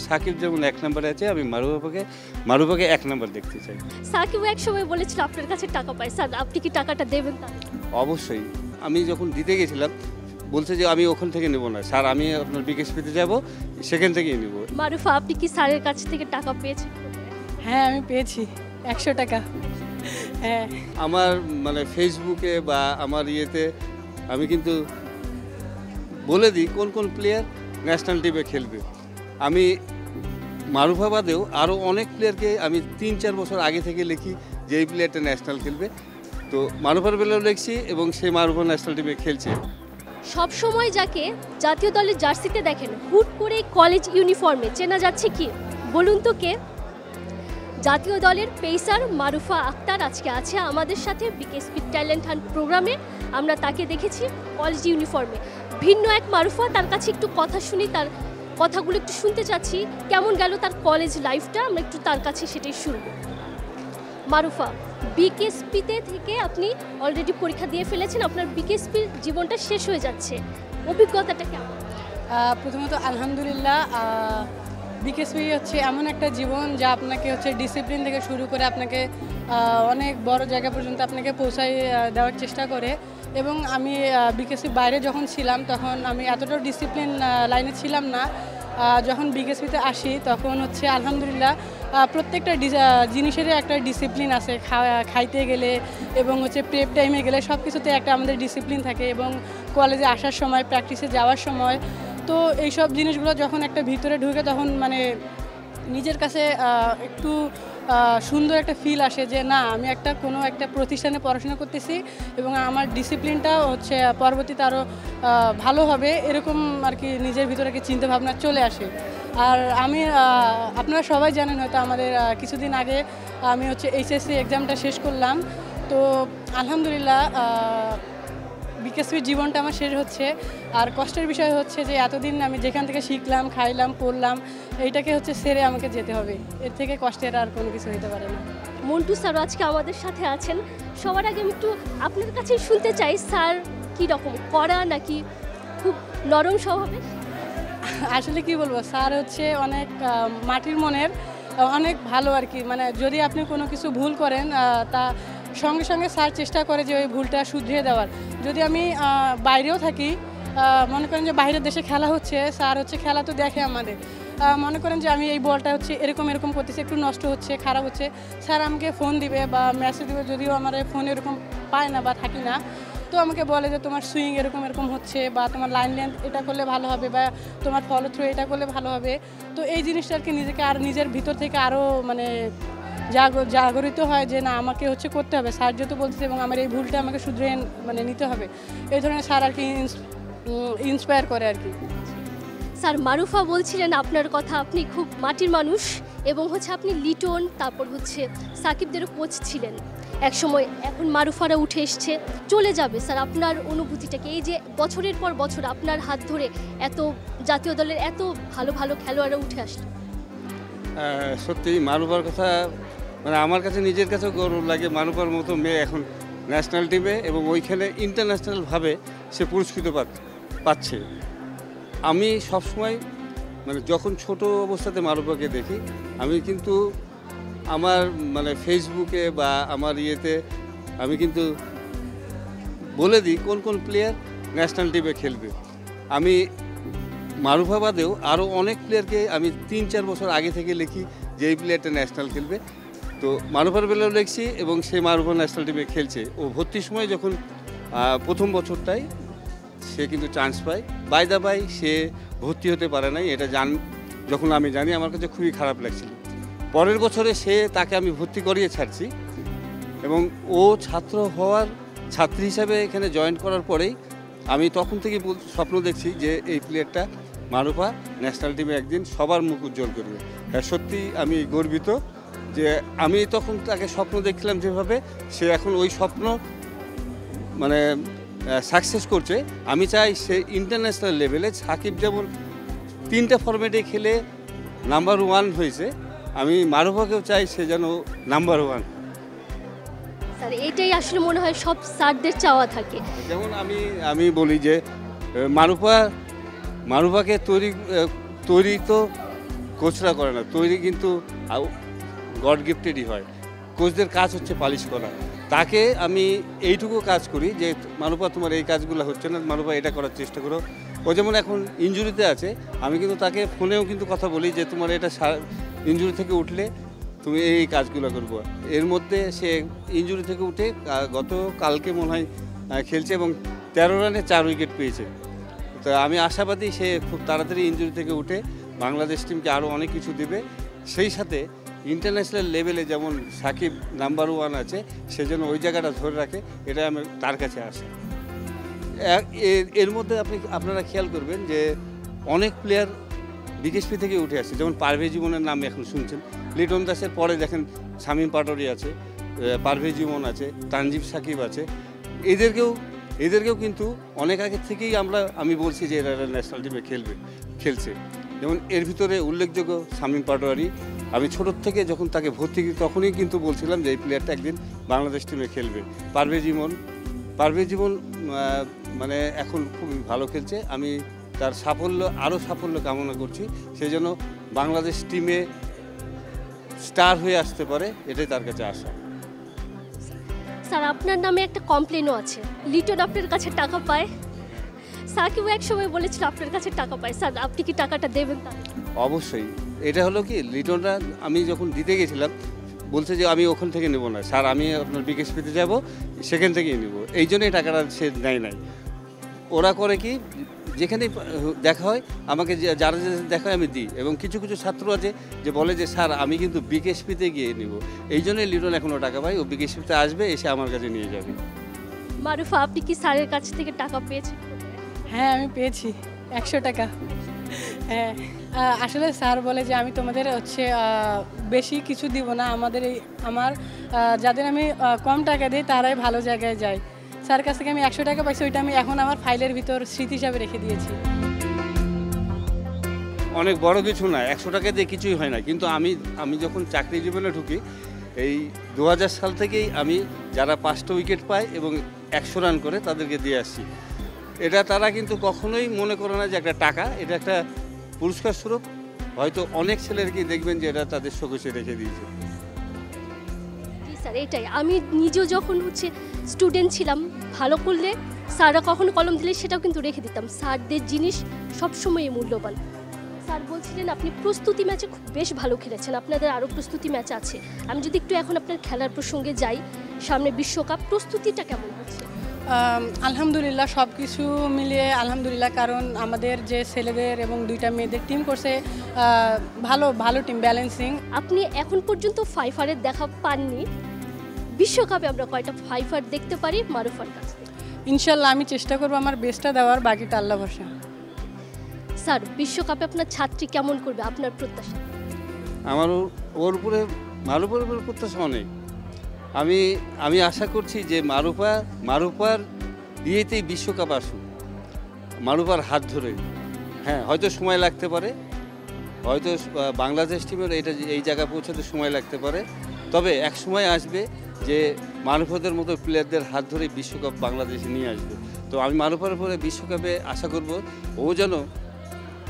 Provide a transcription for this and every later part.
সাকিব যেমন 1 নম্বরে আছে, আমি মারুফাকে 1 নম্বর দেখতে চাই। সাকিব এক সময় বলেছিল আপনার কাছে টাকা পায়, স্যার আপনি কি টাকাটা দেবেন তাহলে? অবশ্যই। আমি যখন দিতে গেছিলাম বলছে যে আমি ওখান থেকে নেব না স্যার, আমি আপনার বিকেএসপিতে যাব, সেখান থেকেই নেব। মারুফা, আপনি কি স্যারের কাছ থেকে টাকা পেয়েছেন? হ্যাঁ, আমি পেয়েছি 100 টাকা। হ্যাঁ, আমার মানে ফেসবুকে বা আমার ইয়েতে আমি কিন্তু বলে দিই কোন কোন প্লেয়ার ন্যাশনাল টিমে খেলবে। আমি মারুফা বাদেও আরও অনেক প্লেয়ারকে আমি 3-4 বছর আগে থেকে লিখি যে এই প্লেয়ারটা ন্যাশনাল খেলবে। তো মারুফার বেলাও লিখছি এবং সে মারুফা ন্যাশনাল টিমে খেলছে। সব সময় যাকে জাতীয় দলের জার্সিতে দেখেন, হুট করে কলেজ ইউনিফর্মে চেনা যাচ্ছে কি বলুন তো কে? জাতীয় দলের পেসার মারুফা আক্তার আজকে আছে আমাদের সাথে বিকেএসপি ট্যালেন্ট হান্ট প্রোগ্রামে। আমরা তাকে দেখেছি কলেজ ইউনিফর্মে। ভিন্ন এক মারুফা, তার কাছে একটু কথা শুনি, তার কথাগুলো একটু শুনতে চাচ্ছি। কেমন গেল তার কলেজ লাইফটা, আমরা একটু তার কাছে সেটাই শুনবো। মারুফা, বিকেএসপিতে থেকে আপনি অলরেডি পরীক্ষা দিয়ে ফেলেছেন, আপনার বিকেএসপির জীবনটা শেষ হয়ে যাচ্ছে, অভিজ্ঞতাটা কেমন? প্রথমত আলহামদুলিল্লাহ। বিকেএসপি হচ্ছে এমন একটা জীবন যা আপনাকে হচ্ছে ডিসিপ্লিন থেকে শুরু করে আপনাকে অনেক বড় জায়গা পর্যন্ত আপনাকে পৌঁছায় দেওয়ার চেষ্টা করে। এবং আমি বিকেএসপির বাইরে যখন ছিলাম তখন আমি এতটাও ডিসিপ্লিন লাইনে ছিলাম না। যখন বিকেএসপিতে আসি তখন হচ্ছে আলহামদুলিল্লাহ প্রত্যেকটা জিনিসেরই একটা ডিসিপ্লিন আছে। খাইতে গেলে এবং হচ্ছে প্রেপ টাইমে গেলে সব কিছুতে একটা আমাদের ডিসিপ্লিন থাকে। এবং কলেজে আসার সময়, প্র্যাকটিসে যাওয়ার সময়, তো এইসব জিনিসগুলো যখন একটা ভিতরে ঢুকে তখন মানে নিজের কাছে একটু সুন্দর একটা ফিল আসে যে না, আমি কোনো একটা প্রতিষ্ঠানে পড়াশোনা করতেছি এবং আমার ডিসিপ্লিনটাও হচ্ছে পরবর্তীতে আরও ভালো হবে, এরকম আর কি নিজের ভিতরে কি চিন্তাভাবনা চলে আসে। আর আমি আপনারা সবাই জানেন হয়তো আমাদের কিছুদিন আগে আমি হচ্ছে এইচএসসি এক্সামটা শেষ করলাম। তো আলহামদুলিল্লাহ বিকেএসপির জীবনটা আমার শেষ হচ্ছে। আর কষ্টের বিষয় হচ্ছে যে এতদিন আমি যেখান থেকে শিখলাম, খাইলাম, পড়লাম, এইটাকে হচ্ছে ছেড়ে আমাকে যেতে হবে। এর থেকে কষ্টের আর কোনো কিছু হতে পারে না। মন্টু স্যার আজকে আমাদের সাথে আছেন। সবার আগে আমি একটু আপনার কাছে শুনতে চাই, স্যার কীরকম, কড়া নাকি খুব নরম স্বভাবের? আসলে কি বলবো, স্যার হচ্ছে অনেক মাটির মনের, অনেক ভালো আর কি। মানে যদি আপনি কোনো কিছু ভুল করেন তা সঙ্গে সঙ্গে স্যার চেষ্টা করে যে ওই ভুলটা শুধরিয়ে দেওয়ার। যদি আমি বাইরেও থাকি, মনে করেন যে বাইরের দেশে খেলা হচ্ছে, স্যার হচ্ছে খেলা তো দেখে আমাদের। মনে করেন যে আমি এই বলটা হচ্ছে এরকম করতেছি, একটু নষ্ট হচ্ছে, খারাপ হচ্ছে, স্যার আমাকে ফোন দিবে বা মেসেজ দিবে। যদিও আমার ফোন এরকম পায় না বা থাকি না, তো আমাকে বলে যে তোমার সুইং এরকম হচ্ছে, বা তোমার লাইন লেন্থ এটা করলে ভালো হবে, বা তোমার ফলো থ্রু এটা করলে ভালো হবে। তো এই জিনিসটা আর কি নিজেকে আর নিজের ভিতর থেকে আরও মানে জাগরিত হয় যে না, আমাকে হচ্ছে করতে হবে, স্যার যেহেতু বলতেছে এবং আমার এই ভুলটা আমাকে শুধরে মানে নিতে হবে। এই ধরনের স্যার আর কি ইন্সপায়ার করে আর কি। স্যার মারুফা বলছিলেন আপনার কথা, আপনি খুব মাটির মানুষ এবং হচ্ছে আপনি লিটন, তারপর হচ্ছে সাকিবদেরও কোচ ছিলেন এক সময়। এখন মারুফারা উঠে এসছে, চলে যাবে। স্যার আপনার অনুভূতিটাকে, এই যে বছরের পর বছর আপনার হাত ধরে এত জাতীয় দলের এত ভালো ভালো খেলোয়াড়রা উঠে আসলো। সত্যি মারুফার কথা মানে আমার কাছে নিজের কাছেও গৌরব লাগে। মারুফার মতো মেয়ে এখন ন্যাশনাল টিমে এবং ওইখানে ইন্টারন্যাশনালভাবে সে পুরস্কৃত পাচ্ছে। আমি সবসময় মানে যখন ছোট অবস্থাতে মারুফাকে দেখি, আমি কিন্তু আমার মানে ফেসবুকে বা আমার ইয়েতে আমি কিন্তু বলে দিই কোন কোন প্লেয়ার ন্যাশনাল টিমে খেলবে। আমি মারুফা বাদেও আরও অনেক প্লেয়ারকে আমি 3-4 বছর আগে থেকে লিখি যে এই প্লেয়ারটা ন্যাশনাল খেলবে। তো মারুফার বেলাও লিখছি এবং সে মারুফা ন্যাশনাল টিমে খেলছে। ও ভর্তির সময় যখন প্রথম বছরটাই সে কিন্তু চান্স পায়। বাই দা বাই সে ভর্তি হতে পারে নাই, এটা যখন আমি জানি আমার কাছে খুবই খারাপ লাগছিল। পরের বছরে তাকে আমি ভর্তি করিয়ে ছাড়ছি এবং ও ছাত্রী হিসাবে এখানে জয়েন করার পরেই আমি তখন থেকে স্বপ্ন দেখছি যে এই প্লেয়ারটা মারুফা ন্যাশনাল টিমে একদিন সবার মুখ উজ্জ্বল করবে। হ্যাঁ, সত্যি আমি গর্বিত যে আমি তখন তাকে স্বপ্ন দেখছিলাম যেভাবে, সে এখন ওই স্বপ্ন মানে সাকসেস করছে। আমি চাই সে ইন্টারন্যাশনাল লেভেলে, সাকিব যেমন 3টা ফরম্যাটে খেলে নাম্বার 1 হয়েছে, আমি মারুফাকেও চাই সে যেন নাম্বার 1। স্যার এইটাই আসলে মনে হয় সব স্যারদের চাওয়া থাকে। যেমন আমি বলি যে মারুফাকে তৈরি তো কোচরা করে না, তৈরি কিন্তু গড গিফটেডই হয়। কোচদের কাজ হচ্ছে পালিশ করা। তাকে আমি এইটুকু কাজ করি যে মারুফা তোমার এই কাজগুলো হচ্ছে না, মারুফা এটা করার চেষ্টা করো। ও যেমন এখন ইনজুরিতে আছে, আমি কিন্তু তাকে ফোনেও কিন্তু কথা বলি যে তোমার এটা ইনজুরি থেকে উঠলে তুমি এই কাজগুলো করবো। এর মধ্যে সে ইনজুরি থেকে উঠে গত কালকে মনে হয় খেলছে এবং 13 রানে 4 উইকেট পেয়েছে। তো আমি আশাবাদী সে খুব তাড়াতাড়ি ইনজুরি থেকে উঠে বাংলাদেশ টিমকে আরও অনেক কিছু দেবে। সেই সাথে ইন্টারন্যাশনাল লেভেলে যেমন সাকিব নাম্বার 1 আছে, সে যেন ওই জায়গাটা ধরে রাখে, এটা আমি তার কাছে আসি। এর মধ্যে আপনারা খেয়াল করবেন যে অনেক প্লেয়ার বিকেএসপি থেকে উঠে আসছে, যেমন পারভেজ ইমনের নাম এখন শুনছেন। লিটন দাসের পরে দেখেন শামীম পাটোয়ারি আছে, পারভেজ ইমন আছে, তানজিব সাকিব আছে। এদেরকেও কিন্তু অনেক আগের থেকেই আমি বলছি যে এরা ন্যাশনাল টিমে খেলছে। যেমন এর ভিতরে উল্লেখযোগ্য শামীম পাটোয়ারি। আমি ছোটোর থেকে যখন তাকে ভর্তি করি তখনই কিন্তু বলছিলাম যে এই প্লেয়ারটা একদিন বাংলাদেশ টিমে খেলবে। পারভেজ ইমন মানে এখন খুবই ভালো খেলছে। আমি তার আরও সাফল্য কামনা করছি, সেই জন্য বাংলাদেশ টিমে স্টার হয়ে আসতে পারে, এটাই তার কাছে আশা। স্যার, আপনার নামে একটা কমপ্লেনও আছে, লিটন আপনার কাছে টাকা পায়। সাকিবও এক সময় বলেছিল আপনার কাছে টাকা পায়। স্যার, আপনি কি টাকাটা দেবেন তাহলে? অবশ্যই। এটা হলো কি, লিটনরা আমি যখন দিতে গেছিলাম বলছে যে আমি ওখান থেকে নেব না স্যার, আমি আপনার বিকেএসপিতে যাব, সেখান থেকেই নেব। এই জন্যই টাকাটা সে নাই। ওরা করে কি, যেখানেই দেখা হয় আমাকে যারা দেখা হয় আমি দিই। এবং কিছু ছাত্র আছে যে বলে যে স্যার আমি কিন্তু বিকেএসপিতে গিয়ে নিব। এই জন্যই লিটন এখনও টাকা পাই, ও বিকেএসপিতে আসবে, এসে আমার কাছে নিয়ে যাবে। মারুফা, আপনি কি স্যারের কাছ থেকে টাকা পেয়েছেন? হ্যাঁ, আমি পেয়েছি 100 টাকা। হ্যাঁ, আসলে স্যার বলে যে আমি তোমাদের বেশি কিছু দিব না, যাদের আমি কম টাকা দিই তারাই ভালো জায়গায় যায়। স্যার কাছ থেকে আমি 100 টাকা পাইছি, ওইটা আমি এখন আমার ফাইলের ভিতর স্মৃতি হিসাবে রেখে দিয়েছি। অনেক বড় কিছু না, 100 টাকা দিয়ে কিছুই হয় না। কিন্তু আমি যখন চাকরি জীবনে ঢুকি, এই 2000 সাল থেকেই আমি যারা 5টা উইকেট পায় এবং 100 রান করে তাদেরকে দিয়ে আসছি। এটা তারা কিন্তু কখনোই মনে করে না যে একটা টাকা, এটা একটা পুরস্কার স্বরূপ। হয়তো অনেক ছেলেরকে দেখবেন যে এটা তাদের শোকেসে রেখে দিয়েছে। জি স্যার, এটাই। আমি নিজেও যখন স্টুডেন্ট ছিলাম, ভালো করলে স্যাররা কখনো কলম দিলে সেটাও কিন্তু রেখে দিতাম। স্যারদের জিনিস সবসময়ই মূল্যবান। স্যার বলছিলেন আপনি প্রস্তুতি ম্যাচে খুব বেশ ভালো খেলেছেন, আপনাদের আরও প্রস্তুতি ম্যাচ আছে। আমি যদি একটু এখন আপনার খেলার প্রসঙ্গে যাই, সামনে বিশ্বকাপ, প্রস্তুতিটা কেমন হচ্ছে? আলহামদুলিল্লাহ, সব কিছু মিলিয়ে আলহামদুলিল্লাহ। কারণ আমাদের যে ছেলেদের এবং 2টা মেয়েদের টিম করছে, ভালো টিম, ব্যালেন্সিং। আপনি এখন পর্যন্ত ফাইফারের দেখা পাননি, বিশ্বকাপে আমরা কয়টা ফাইফার দেখতে পারি মারুফার কাছে? ইনশাল্লাহ আমি চেষ্টা করবো আমার বেস্টটা দেওয়ার, বাকিটা আল্লাহ ভরসা। স্যার, বিশ্বকাপে আপনার ছাত্রী কেমন করবে, আপনার প্রত্যাশা? আমার মারুফার উপরে প্রত্যাশা অনেক। আমি আশা করছি যে মারুফার ইয়েতেই বিশ্বকাপ আসুক, মারুফার হাত ধরে। হ্যাঁ, হয়তো সময় লাগতে পারে, হয়তো বাংলাদেশ টিমের এই জায়গায় পৌঁছাতে সময় লাগতে পারে, তবে এক সময় আসবে যে মারুফাদের মতো প্লেয়ারদের হাত ধরে বিশ্বকাপ বাংলাদেশে নিয়ে আসবে। তো আমি মারুফার উপরে বিশ্বকাপে আশা করব ও যেন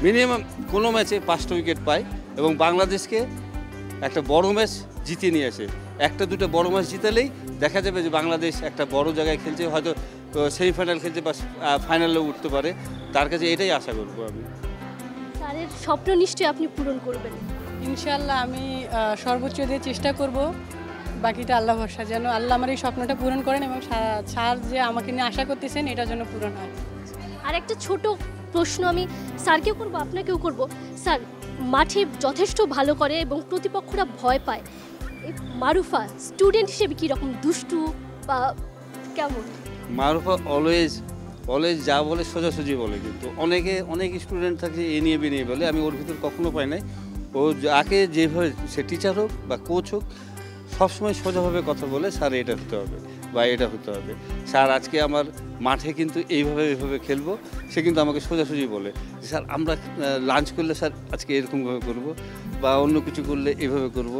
মিনিমাম কোনো ম্যাচে 5টা উইকেট পায় এবং বাংলাদেশকে একটা বড় ম্যাচ জিতে নিয়ে আসে। 1-2টা বড় ম্যাচ জিতালেই দেখা যাবে যে বাংলাদেশ একটা বড় জায়গায় খেলছে, হয়তো সেমিফাইনাল খেলছে বা ফাইনালেও উঠতে পারে। তার কাছে এটাই আশা করবো আমি। স্যারের স্বপ্ন নিশ্চয়ই আপনি পূরণ করবেন। ইনশাল্লাহ আমি সর্বোচ্চ দিয়ে চেষ্টা করব, বাকিটা আল্লাহ ভরসা। যেন আল্লাহ আমার এই স্বপ্নটা পূরণ করেন এবং স্যার যে আমাকে নিয়ে আশা করতেছেন এটা যেন পূরণ হয়। আর একটা ছোট প্রশ্ন আমি স্যারকেও করবো, আপনাকেও করব। স্যার, মাঠে যথেষ্ট ভালো করে এবং প্রতিপক্ষরা ভয় পায়, এই মারুফা স্টুডেন্ট হিসেবে কীরকম, দুষ্টু বা কেমন? মারুফা অলওয়েজ যা বলে সোজাসুজি বলে, কিন্তু অনেক স্টুডেন্ট থাকে এ নিয়ে বেরিয়ে বলে, আমি ওর ভিতর কখনো পাই নাই। ও যাকে যেভাবে, সে টিচার হোক বা কোচ হোক, সবসময় সোজাভাবে কথা বলে, স্যার এটা হতে হবে বা এটা হতে হবে, স্যার আজকে আমার মাঠে কিন্তু এইভাবে খেলবো। সে কিন্তু আমাকে সোজাসুজি বলে যে স্যার আমরা লাঞ্চ করলে স্যার আজকে এরকমভাবে করব বা অন্য কিছু করলে এইভাবে করব।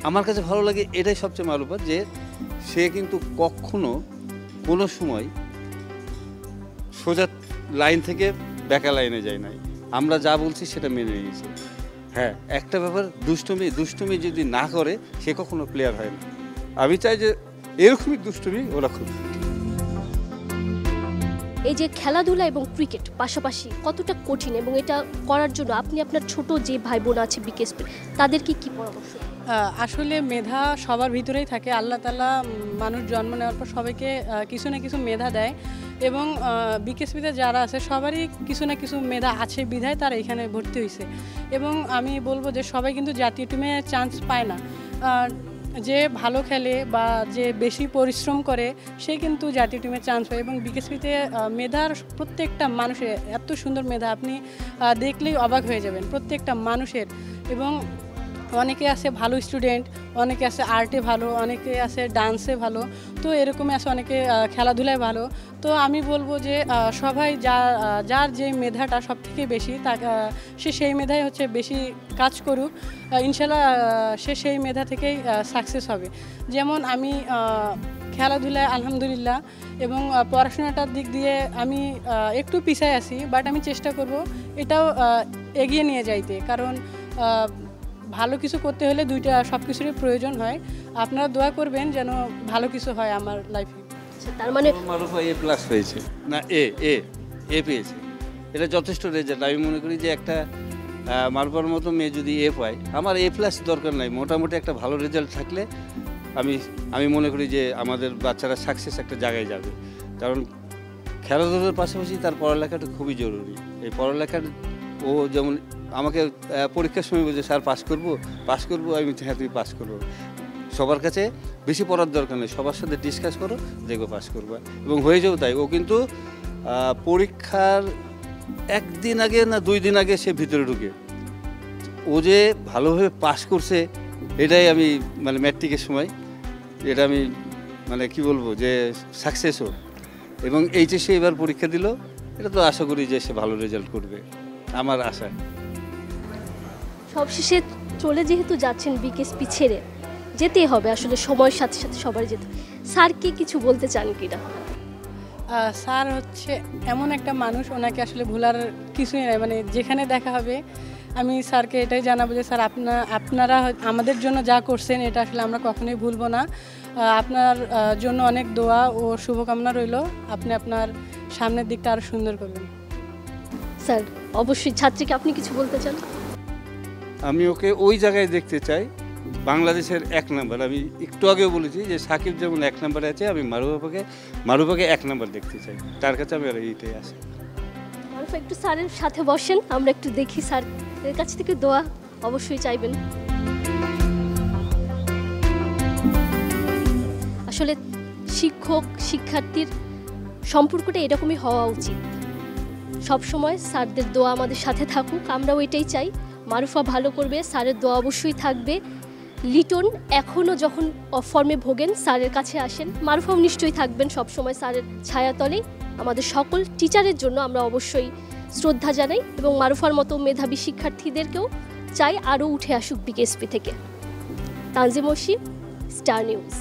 আমার কাছে ভালো লাগে এটাই সবচেয়ে মারুফা, যে সে কিন্তু কখনো কোনো সময় সোজা লাইন থেকে ব্যাকা লাইনে যায় নাই। আমরা যা বলছি সেটা মেনে নিয়েছি। হ্যাঁ, একটা ব্যাপার, দুষ্টুমি যদি না করে সে কখনো প্লেয়ার হয় না। আমি চাই যে এরকমই দুষ্টুমি ওরা খুব। এই যে খেলাধুলা এবং ক্রিকেট পাশাপাশি কতটা কঠিন, এবং এটা করার জন্য আপনি আপনার ছোট যে ভাই বোন আছে বিকেএসপি, তাদেরকে কি পরামর্শ? আসলে মেধা সবার ভিতরেই থাকে। আল্লাহ তাআলা মানুষ জন্ম নেওয়ার পর সবাইকে কিছু না কিছু মেধা দেয়, এবং বিকেএসপিতে যারা আছে সবারই কিছু না কিছু মেধা আছে বিধায় তারা এখানে ভর্তি হয়েছে। এবং আমি বলবো যে সবাই কিন্তু জাতীয় টিমে চান্স পায় না। যে ভালো খেলে বা যে বেশি পরিশ্রম করে সে কিন্তু জাতীয় টিমে চান্স পায়। এবং বিকেএসপিতে মেধার প্রত্যেকটা মানুষের এত সুন্দর মেধা, আপনি দেখলেই অবাক হয়ে যাবেন প্রত্যেকটা মানুষের। এবং অনেকে আছে ভালো স্টুডেন্ট, অনেকে আছে আর্টে ভালো, অনেকে আছে ডান্সে ভালো, তো এরকমই আছে অনেকে খেলাধুলায় ভালো। তো আমি বলবো যে সবাই যার যে মেধাটা সব থেকে বেশি সে সেই মেধায় হচ্ছে বেশি কাজ করুক, ইনশাল্লাহ সে সেই মেধা থেকেই সাকসেস হবে। যেমন আমি খেলাধুলায় আলহামদুলিল্লাহ, এবং পড়াশোনাটার দিক দিয়ে আমি একটু পিছায় আছি, বাট আমি চেষ্টা করব এটাও এগিয়ে নিয়ে যাইতে, কারণ ভালো কিছু করতে হলে সব কিছুরই প্রয়োজন হয়। আপনারা দোয়া করবেন যেন ভালো কিছু হয় আমার লাইফে। তার মানে মারুফা A+ হয়েছে না, এ পেয়েছে, এটা যথেষ্ট রেজাল্ট। আমি মনে করি যে একটা মারুফার মতো মেয়ে যদি A পায়, আমার A+ দরকার নাই, মোটামুটি একটা ভালো রেজাল্ট থাকলে আমি মনে করি যে আমাদের বাচ্চারা সাকসেস একটা জায়গায় যাবে। কারণ খেলাধুলার পাশাপাশি তার পড়ালেখাটা খুবই জরুরি। এই পড়ালেখার ও যেমন আমাকে পরীক্ষার সময় বলছে, স্যার পাস করবো, আমি হ্যাঁ তুমি পাস করবো। সবার কাছে বেশি পড়ার দরকার নেই, সবার সাথে ডিসকাস করো, দেখবো পাস করবো, এবং হয়ে যাও তাই। ও কিন্তু পরীক্ষার 1 দিন আগে না 2 দিন আগে সে ভিতরে ঢুকে, ও যে ভালোভাবে পাস করছে এটাই আমি মানে ম্যাট্রিকের সময় এটা আমি মানে কি বলবো যে সাকসেসও। এবং এইচএসে এবার পরীক্ষা দিল, এটা তো আশা করি যে সে ভালো রেজাল্ট করবে, আমার আশা। সবশেষে চলে যেহেতু যাচ্ছেন বিকেএসপি ছেড়ে, যেতেই হবে আসলে, সময়ের সাথে সাথে সবার যেতে। স্যারকে কিছু বলতে চান কিনা? স্যার হচ্ছে এমন একটা মানুষ, ওনাকে আসলে ভোলার কিছুই নাই। মানে যেখানে দেখা হবে আমি স্যারকে এটাই জানাবো যে স্যার আপনারা আমাদের জন্য যা করছেন এটা আসলে আমরা কখনোই ভুলবো না। আপনার জন্য অনেক দোয়া ও শুভকামনা রইল, আপনি আপনার সামনের দিকটা আরও সুন্দর করবেন। স্যার অবশ্যই ছাত্রীকে আপনি কিছু বলতে চান? আমি ওকে ওই জায়গায় দেখতে চাই, বাংলাদেশের 1 নাম্বার। আমি একটু আগেও বলেছি যে সাকিব যেমন 1 নাম্বারে আছে, আমি মারুফাকে 1 নাম্বার দেখতে চাই, তার কাছে আমি আর এইটাই আসি। মারুফা একটু স্যারের সাথে বসেন, আমরা একটু দেখি স্যারের কাছ থেকে দোয়া অবশ্যই চাইবেন। আসলে শিক্ষক শিক্ষার্থীর সম্পর্কটা এরকমই হওয়া উচিত। সবসময় স্যারদের দোয়া আমাদের সাথে থাকুক, আমরাও এটাই চাই। মারুফা ভালো করবে, স্যারের দোয়া অবশ্যই থাকবে। লিটন এখনও যখন ফর্মে ভোগেন স্যারের কাছে আসেন, মারুফাও নিশ্চয়ই থাকবেন সবসময় স্যারের ছায়াতলে। আমাদের সকল টিচারের জন্য আমরা অবশ্যই শ্রদ্ধা জানাই, এবং মারুফার মতো মেধাবী শিক্ষার্থীদেরকেও চাই আরও উঠে আসুক বিকেএসপি থেকে। তানজিম অসি, স্টার নিউজ।